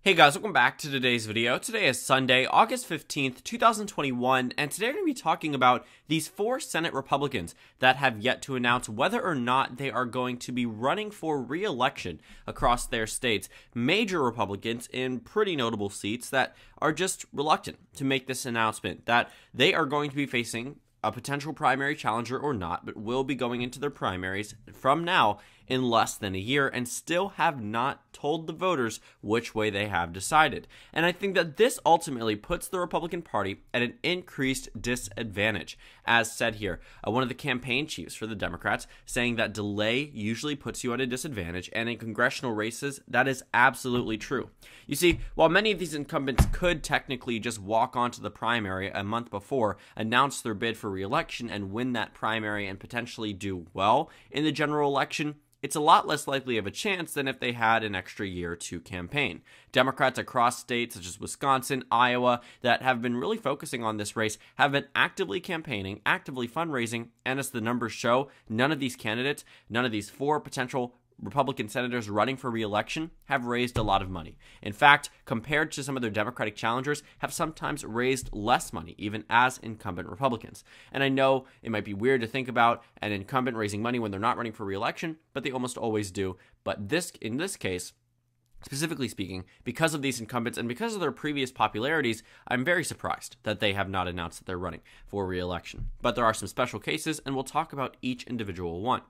Hey guys, welcome back to today's video. Today is Sunday, August 15th, 2021, and today we're going to be talking about these 4 Senate Republicans that have yet to announce whether or not they are going to be running for re-election across their states. Major Republicans in pretty notable seats that are just reluctant to make this announcement that they are going to be facing a potential primary challenger or not, but will be going into their primaries from now in less than a year and still have not told the voters which way they have decided. And I think that this ultimately puts the Republican Party at an increased disadvantage. As said here, one of the campaign chiefs for the Democrats saying that delay usually puts you at a disadvantage, and in congressional races, that is absolutely true. You see, while many of these incumbents could technically just walk onto the primary a month before, announce their bid for re-election, and win that primary and potentially do well in the general election, it's a lot less likely of a chance than if they had an extra year to campaign. Democrats across states such as Wisconsin, Iowa, that have been really focusing on this race have been actively campaigning, actively fundraising, and as the numbers show, none of these candidates, none of these 4 potential Republican senators running for re-election have raised a lot of money. In fact, compared to some of their Democratic challengers, have sometimes raised less money, even as incumbent Republicans. And I know it might be weird to think about an incumbent raising money when they're not running for re-election, but they almost always do. But in this case, specifically speaking, because of these incumbents and because of their previous popularities, I'm very surprised that they have not announced that they're running for re-election. But there are some special cases, and we'll talk about each individual one.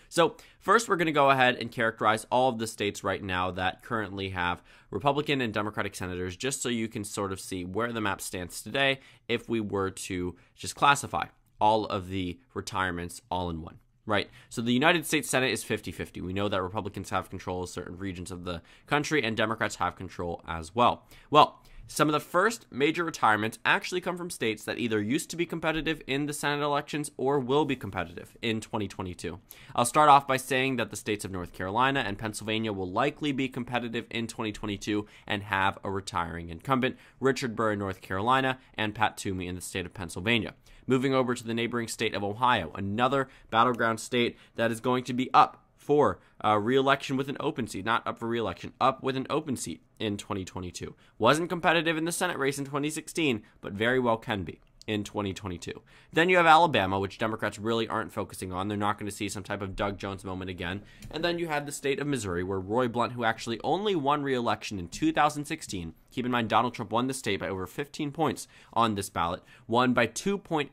So first, we're going to go ahead and characterize all of the states right now that currently have Republican and Democratic senators, just so you can sort of see where the map stands today if we were to just classify all of the retirements all in one. Right. So the United States Senate is 50-50. We know that Republicans have control of certain regions of the country and Democrats have control as well. Well, some of the first major retirements actually come from states that either used to be competitive in the Senate elections or will be competitive in 2022. I'll start off by saying that the states of North Carolina and Pennsylvania will likely be competitive in 2022 and have a retiring incumbent, Richard Burr in North Carolina and Pat Toomey in the state of Pennsylvania. Moving over to the neighboring state of Ohio, another battleground state that is going to be up for re-election with an open seat, not up for re-election, up with an open seat in 2022. Wasn't competitive in the Senate race in 2016, but very well can be in 2022. Then you have Alabama, which Democrats really aren't focusing on. They're not going to see some type of Doug Jones moment again. And then you have the state of Missouri, where Roy Blunt, who actually only won re-election in 2016, keep in mind Donald Trump won the state by over 15 points on this ballot, won by 2.8%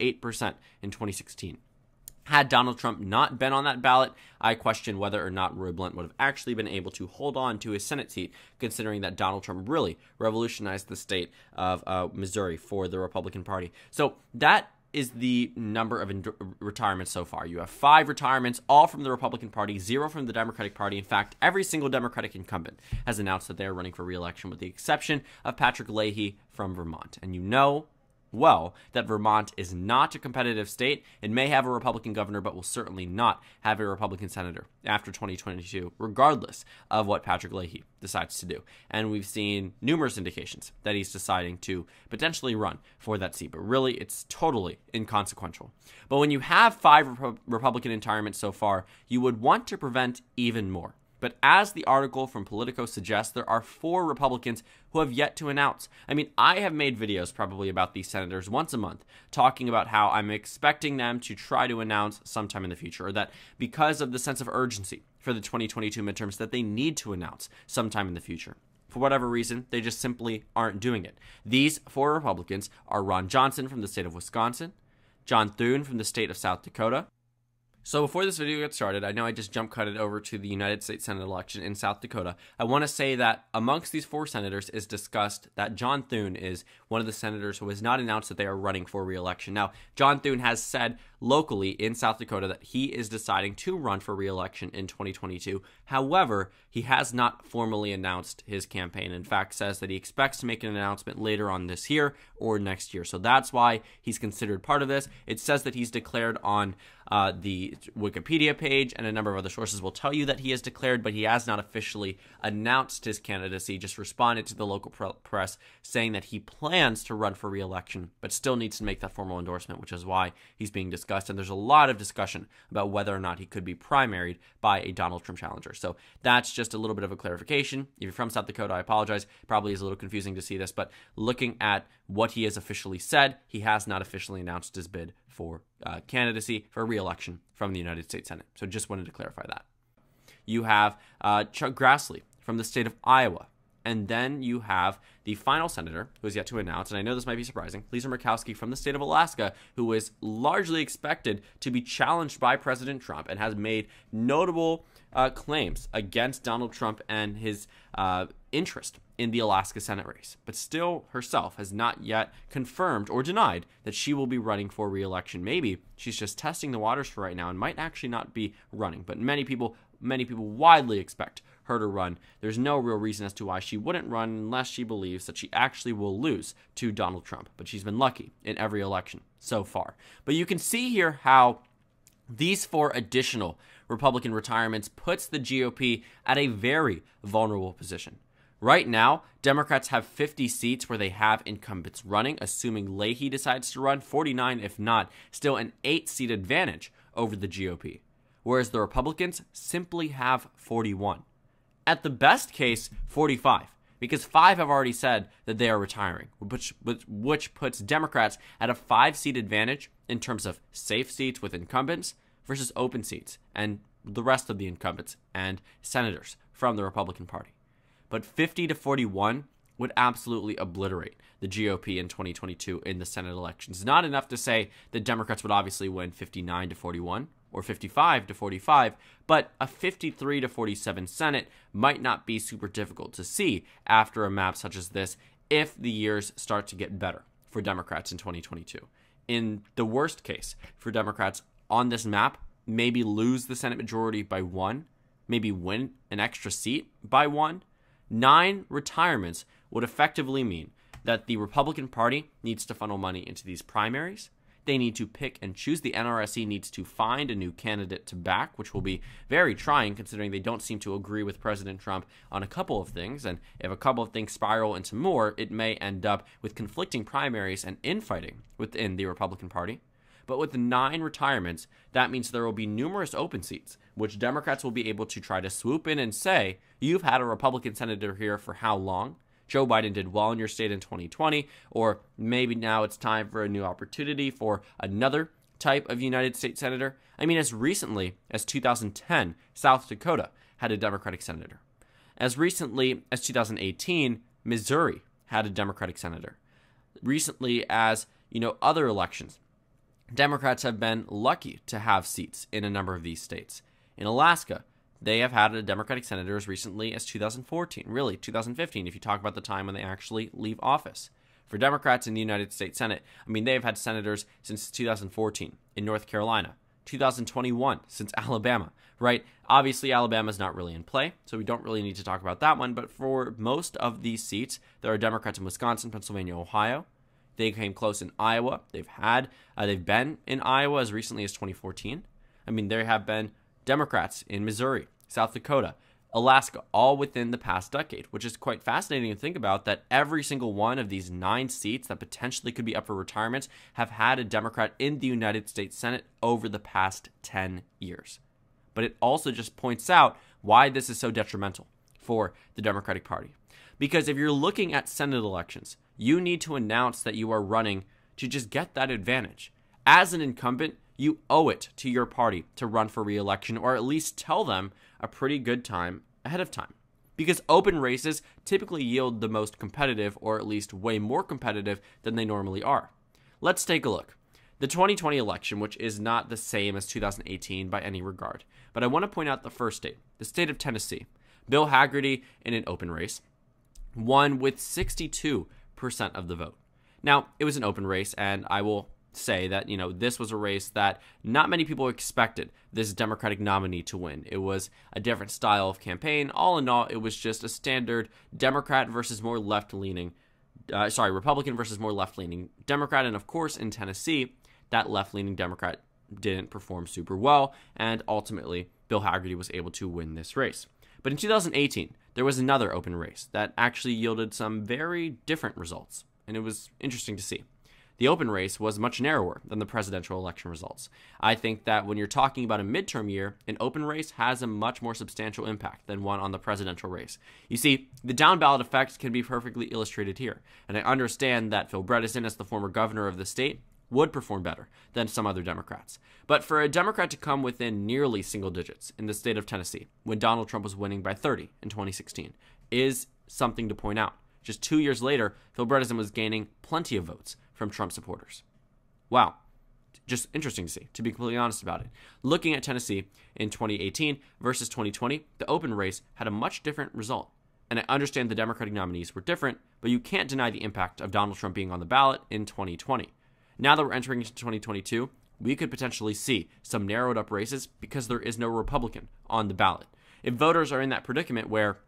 in 2016. Had Donald Trump not been on that ballot, I question whether or not Roy Blunt would have actually been able to hold on to his Senate seat, considering that Donald Trump really revolutionized the state of Missouri for the Republican Party. So that is the number of retirements so far. You have 5 retirements, all from the Republican Party, 0 from the Democratic Party. In fact, every single Democratic incumbent has announced that they are running for re-election, with the exception of Patrick Leahy from Vermont. And you know well that Vermont is not a competitive state. It may have a Republican governor, but will certainly not have a Republican senator after 2022, regardless of what Patrick Leahy decides to do. And we've seen numerous indications that he's deciding to potentially run for that seat, but really it's totally inconsequential. But when you have 5 Republican retirements so far, you would want to prevent even more. But as the article from Politico suggests, there are 4 Republicans who have yet to announce. I mean, I have made videos probably about these senators once a month, talking about how I'm expecting them to try to announce sometime in the future, or that because of the sense of urgency for the 2022 midterms, that they need to announce sometime in the future. For whatever reason, they just simply aren't doing it. These 4 Republicans are Ron Johnson from the state of Wisconsin, John Thune from the state of South Dakota. So before this video gets started, I know I just jump cut it over to the United States Senate election in South Dakota. I want to say that amongst these 4 senators is discussed that John Thune is one of the senators who has not announced that they are running for re-election. Now, John Thune has said locally in South Dakota that he is deciding to run for re-election in 2022. However, he has not formally announced his campaign. In fact, says that he expects to make an announcement later on this year or next year. So that's why he's considered part of this. It says that he's declared on the Wikipedia page and a number of other sources will tell you that he has declared, but he has not officially announced his candidacy, just responded to the local press saying that he plans to run for re-election, but still needs to make that formal endorsement, which is why he's being discussed. And there's a lot of discussion about whether or not he could be primaried by a Donald Trump challenger. So that's just a little bit of a clarification. If you're from South Dakota, I apologize. Probably is a little confusing to see this, but looking at what he has officially said, he has not officially announced his bid for candidacy for re-election from the United States Senate. So just wanted to clarify that. You have Chuck Grassley from the state of Iowa. And then you have the final senator who is yet to announce, and I know this might be surprising, Lisa Murkowski from the state of Alaska, who is largely expected to be challenged by President Trump and has made notable claims against Donald Trump and his interest in the Alaska Senate race, but still herself has not yet confirmed or denied that she will be running for re-election. Maybe she's just testing the waters for right now and might actually not be running, but many people widely expect her to run. There's no real reason as to why she wouldn't run unless she believes that she actually will lose to Donald Trump, but she's been lucky in every election so far. But you can see here how these 4 additional Republican retirements puts the GOP at a very vulnerable position. Right now, Democrats have 50 seats where they have incumbents running, assuming Leahy decides to run, 49 if not, still an 8-seat advantage over the GOP, whereas the Republicans simply have 41. At the best case, 45, because 5 have already said that they are retiring, which puts Democrats at a 5-seat advantage in terms of safe seats with incumbents versus open seats and the rest of the incumbents and senators from the Republican Party. But 50 to 41 would absolutely obliterate the GOP in 2022 in the Senate elections. Not enough to say that Democrats would obviously win 59 to 41 or 55 to 45, but a 53 to 47 Senate might not be super difficult to see after a map such as this if the years start to get better for Democrats in 2022. In the worst case for Democrats on this map, maybe lose the Senate majority by 1, maybe win an extra seat by 1. 9 retirements would effectively mean that the Republican Party needs to funnel money into these primaries. They need to pick and choose. The NRSC needs to find a new candidate to back, which will be very trying considering they don't seem to agree with President Trump on a couple of things. And if a couple of things spiral into more, it may end up with conflicting primaries and infighting within the Republican Party. But with the 9 retirements, that means there will be numerous open seats, which Democrats will be able to try to swoop in and say, you've had a Republican senator here for how long? Joe Biden did well in your state in 2020, or maybe now it's time for a new opportunity for another type of United States senator. I mean, as recently as 2010, South Dakota had a Democratic senator. As recently as 2018, Missouri had a Democratic senator. Recently as, other elections, Democrats have been lucky to have seats in a number of these states. In Alaska, they have had a Democratic senator as recently as 2014, really 2015, if you talk about the time when they actually leave office. For Democrats in the United States Senate, they've had senators since 2014 in North Carolina, 2021 since Alabama, right? Obviously, Alabama's not really in play, so we don't really need to talk about that one, but for most of these seats, there are Democrats in Wisconsin, Pennsylvania, Ohio. They came close in Iowa. They've been in Iowa as recently as 2014. There have been Democrats in Missouri, South Dakota, Alaska, all within the past decade, which is quite fascinating to think about that every single one of these 9 seats that potentially could be up for retirements have had a Democrat in the United States Senate over the past 10 years. But it also just points out why this is so detrimental for the Democratic Party. Because if you're looking at Senate elections, you need to announce that you are running to just get that advantage. As an incumbent, you owe it to your party to run for re-election, or at least tell them a pretty good time ahead of time. Because open races typically yield the most competitive, or at least way more competitive than they normally are. Let's take a look. The 2020 election, which is not the same as 2018 by any regard, but I want to point out the first state, the state of Tennessee. Bill Hagerty, in an open race, won with 62% of the vote. Now, it was an open race, and I will say that, this was a race that not many people expected this Democratic nominee to win. It was a different style of campaign. All in all, it was just a standard Democrat versus more left-leaning, Republican versus more left-leaning Democrat. And of course, in Tennessee, that left-leaning Democrat didn't perform super well, and ultimately Bill Hagerty was able to win this race. But in 2018, there was another open race that actually yielded some very different results, and it was interesting to see. The open race was much narrower than the presidential election results. I think that when you're talking about a midterm year, an open race has a much more substantial impact than one on the presidential race. You see, the down ballot effect can be perfectly illustrated here, and I understand that Phil Bredesen, as the former governor of the state, would perform better than some other Democrats. But for a Democrat to come within nearly single digits in the state of Tennessee, when Donald Trump was winning by 30 in 2016, is something to point out. Just 2 years later, Phil Bredesen was gaining plenty of votes from Trump supporters. Wow. Just interesting to see, to be completely honest about it. Looking at Tennessee in 2018 versus 2020, the open race had a much different result. And I understand the Democratic nominees were different, but you can't deny the impact of Donald Trump being on the ballot in 2020. Now that we're entering into 2022, we could potentially see some narrowed up races because there is no Republican on the ballot. If voters are in that predicament where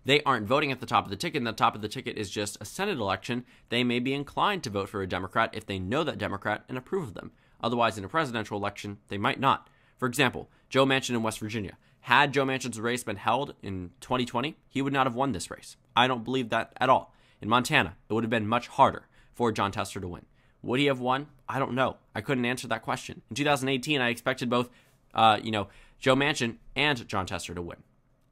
they aren't voting at the top of the ticket, and the top of the ticket is just a Senate election, they may be inclined to vote for a Democrat if they know that Democrat and approve of them. Otherwise, in a presidential election, they might not. For example, Joe Manchin in West Virginia. Had Joe Manchin's race been held in 2020, he would not have won this race. I don't believe that at all. In Montana, it would have been much harder for Jon Tester to win. Would he have won? I don't know. I couldn't answer that question. In 2018, I expected both, Joe Manchin and Jon Tester to win.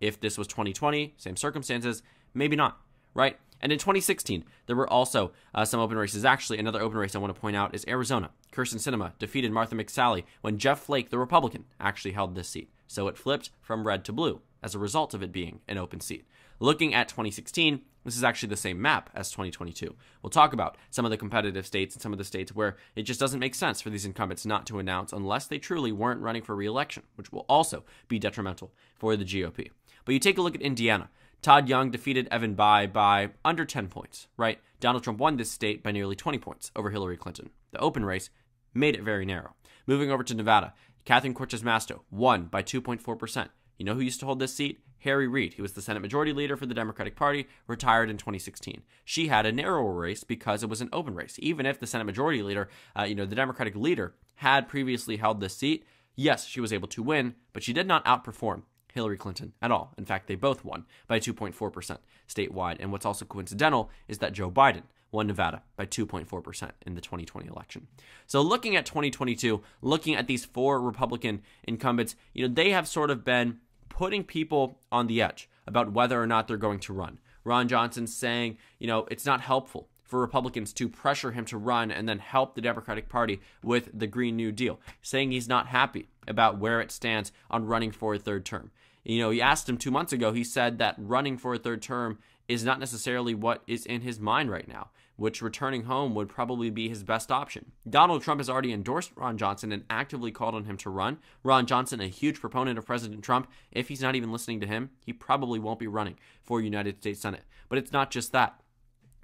If this was 2020, same circumstances, maybe not, right? And in 2016, there were also some open races. Actually, another open race I want to point out is Arizona. Kirsten Sinema defeated Martha McSally when Jeff Flake, the Republican, actually held this seat. So it flipped from red to blue as a result of it being an open seat. Looking at 2016, this is actually the same map as 2022. We'll talk about some of the competitive states and some of the states where it just doesn't make sense for these incumbents not to announce unless they truly weren't running for re-election, which will also be detrimental for the GOP. But you take a look at Indiana. Todd Young defeated Evan Bayh by under 10 points, right? Donald Trump won this state by nearly 20 points over Hillary Clinton. The open race made it very narrow. Moving over to Nevada, Catherine Cortez Masto won by 2.4%. You know who used to hold this seat? Harry Reid. He was the Senate Majority Leader for the Democratic Party, retired in 2016. She had a narrower race because it was an open race. Even if the Senate Majority Leader, the Democratic leader, had previously held this seat, yes, she was able to win, but she did not outperform Hillary Clinton at all. In fact, they both won by 2.4% statewide. And what's also coincidental is that Joe Biden won Nevada by 2.4% in the 2020 election. So looking at 2022, looking at these four Republican incumbents, they have sort of been putting people on the edge about whether or not they're going to run. Ron Johnson saying, it's not helpful for Republicans to pressure him to run and then help the Democratic Party with the Green New Deal, saying he's not happy about where it stands on running for a third term. You asked him 2 months ago, he said that running for a third term is not necessarily what is in his mind right now, which returning home would probably be his best option. Donald Trump has already endorsed Ron Johnson and actively called on him to run. Ron Johnson, a huge proponent of President Trump, if he's not even listening to him, he probably won't be running for United States Senate. But it's not just that.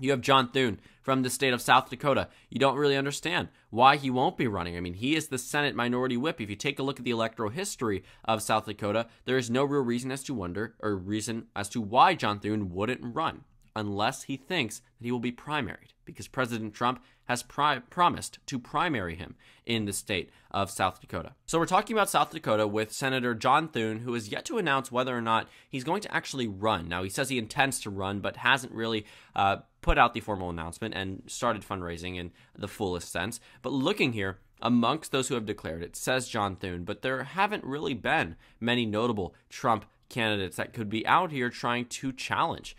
You have John Thune from the state of South Dakota. You don't really understand why he won't be running. I mean, he is the Senate Minority Whip. If you take a look at the electoral history of South Dakota, there is no real reason as to why John Thune wouldn't run, unless he thinks that he will be primaried, because President Trump has promised to primary him in the state of South Dakota. So we're talking about South Dakota with Senator John Thune, who has yet to announce whether or not he's going to actually run. Now, he says he intends to run, but hasn't really put out the formal announcement and started fundraising in the fullest sense. But looking here, amongst those who have declared it, says John Thune, but there haven't really been many notable Trump candidates that could be out here trying to challenge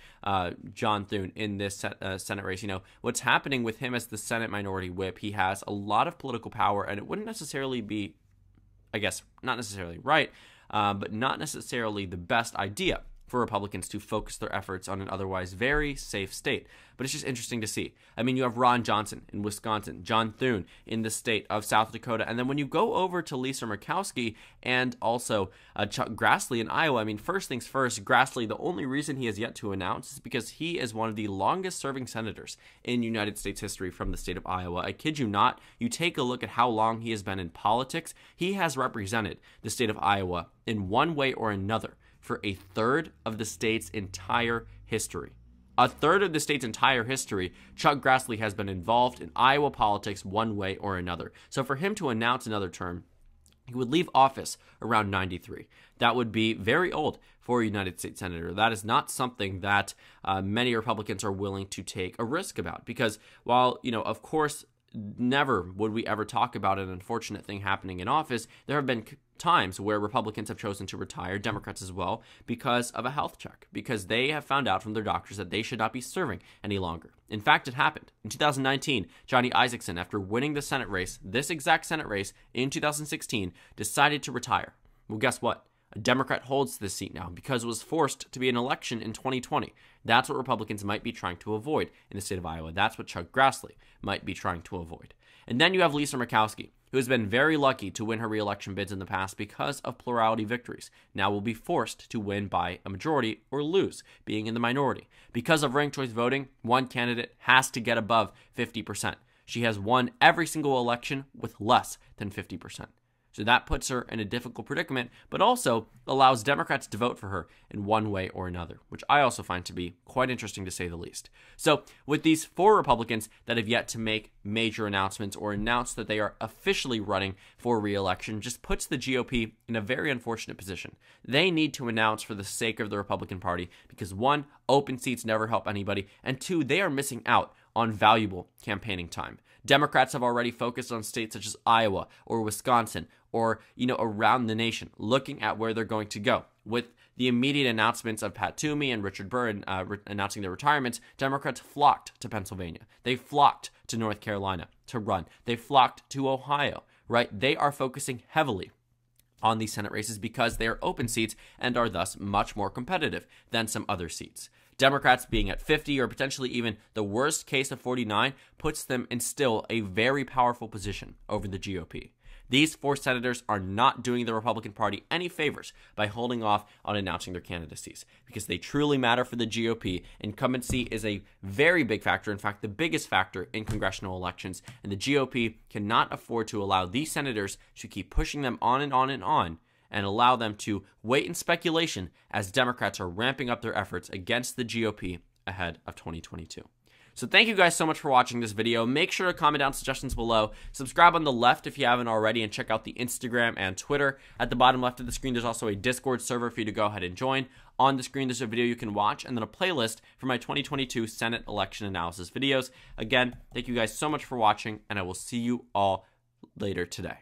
John Thune in this Senate race. What's happening with him as the Senate Minority Whip, he has a lot of political power, and it wouldn't necessarily be, not necessarily right, but not necessarily the best idea for Republicans to focus their efforts on an otherwise very safe state. But it's just interesting to see. I mean, you have Ron Johnson in Wisconsin, John Thune in the state of South Dakota, and then when you go over to Lisa Murkowski and also Chuck Grassley in Iowa, I mean, first things first, Grassley, the only reason he has yet to announce is because he is one of the longest-serving senators in United States history from the state of Iowa. I kid you not, you take a look at how long he has been in politics, he has represented the state of Iowa in one way or another for a third of the state's entire history. A third of the state's entire history, Chuck Grassley has been involved in Iowa politics one way or another. So for him to announce another term, he would leave office around 93. That would be very old for a United States Senator. That is not something that many Republicans are willing to take a risk about. Because while, of course, never would we ever talk about an unfortunate thing happening in office, there have been times where Republicans have chosen to retire, Democrats as well, because of a health check, because they have found out from their doctors that they should not be serving any longer. In fact, it happened. In 2019, Johnny Isakson, after winning the Senate race, this exact Senate race in 2016, decided to retire. Well, guess what? A Democrat holds this seat now because it was forced to be an election in 2020. That's what Republicans might be trying to avoid in the state of Iowa. That's what Chuck Grassley might be trying to avoid. And then you have Lisa Murkowski, who has been very lucky to win her re-election bids in the past because of plurality victories. Now will be forced to win by a majority or lose, being in the minority. Because of ranked choice voting, one candidate has to get above 50%. She has won every single election with less than 50%. So that puts her in a difficult predicament, but also allows Democrats to vote for her in one way or another, which I also find to be quite interesting to say the least. So with these 4 Republicans that have yet to make major announcements or announce that they are officially running for re-election, just puts the GOP in a very unfortunate position. They need to announce for the sake of the Republican Party because 1, open seats never help anybody, and 2, they are missing out on valuable campaigning time. Democrats have already focused on states such as Iowa or Wisconsin or, around the nation, looking at where they're going to go. With the immediate announcements of Pat Toomey and Richard Burr announcing their retirements, Democrats flocked to Pennsylvania. They flocked to North Carolina to run. They flocked to Ohio, right? They are focusing heavily on these Senate races because they are open seats and are thus much more competitive than some other seats. Democrats being at 50 or potentially even the worst case of 49 puts them in still a very powerful position over the GOP. These 4 senators are not doing the Republican Party any favors by holding off on announcing their candidacies because they truly matter for the GOP. Incumbency is a very big factor, in fact, the biggest factor in congressional elections, and the GOP cannot afford to allow these senators to keep pushing them on and on and on and allow them to wait in speculation as Democrats are ramping up their efforts against the GOP ahead of 2022. So thank you guys so much for watching this video. Make sure to comment down suggestions below. Subscribe on the left if you haven't already, and check out the Instagram and Twitter. At the bottom left of the screen, there's also a Discord server for you to go ahead and join. On the screen, there's a video you can watch, and then a playlist for my 2022 Senate election analysis videos. Again, thank you guys so much for watching, and I will see you all later today.